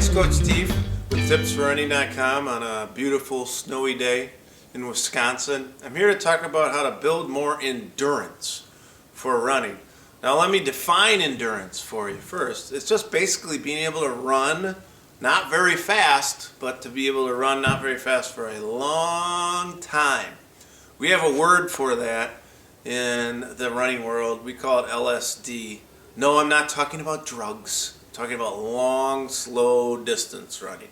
is Coach Steve with tipsforrunning.com on a beautiful snowy day in Wisconsin. I'm here to talk about how to build more endurance for running. Now let me define endurance for you first. It's just basically being able to run not very fast, but to be able to run not very fast for a long time. We have a word for that in the running world. We call it LSD. No, I'm not talking about drugs. I'm talking about long, slow distance running.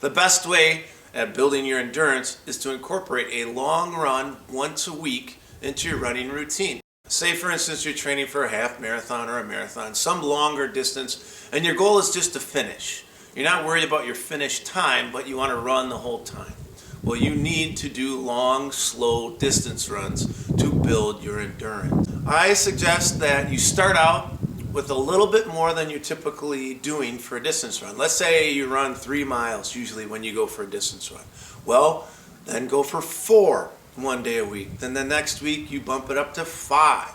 The best way at building your endurance is to incorporate a long run once a week into your running routine. Say, for instance, you're training for a half marathon or a marathon, some longer distance, and your goal is just to finish. You're not worried about your finish time, but you want to run the whole time. Well, you need to do long, slow distance runs to build your endurance. I suggest that you start out with a little bit more than you're typically doing for a distance run. Let's say you run 3 miles usually when you go for a distance run. Well, then go for 4 one day a week. Then the next week you bump it up to 5.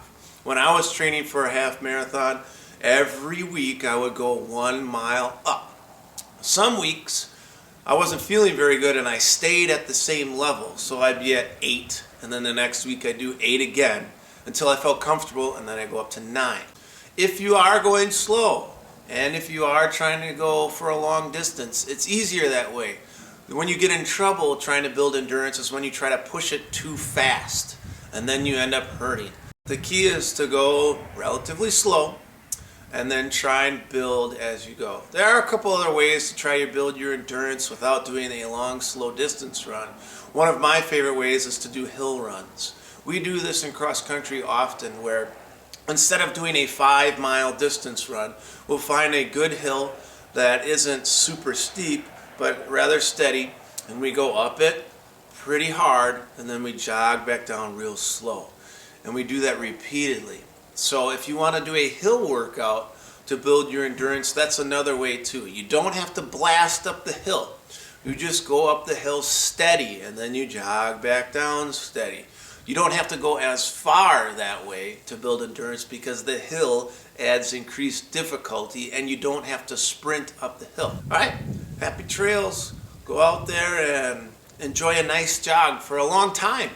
When I was training for a half marathon, every week I would go 1 mile up. Some weeks I wasn't feeling very good and I stayed at the same level. So I'd be at 8, and then the next week I'd do 8 again until I felt comfortable, and then I go up to 9. If you are going slow and if you are trying to go for a long distance, it's easier that way. When you get in trouble trying to build endurance is when you try to push it too fast and then you end up hurting. The key is to go relatively slow and then try and build as you go. There are a couple other ways to try to build your endurance without doing a long, slow distance run. One of my favorite ways is to do hill runs. We do this in cross country often, where instead of doing a 5-mile distance run, we'll find a good hill that isn't super steep but rather steady, and we go up it pretty hard and then we jog back down real slow, and we do that repeatedly. So if you want to do a hill workout to build your endurance, that's another way too. You don't have to blast up the hill. You just go up the hill steady and then you jog back down steady. You don't have to go as far that way to build endurance because the hill adds increased difficulty and you don't have to sprint up the hill. All right, happy trails. Go out there and enjoy a nice jog for a long time.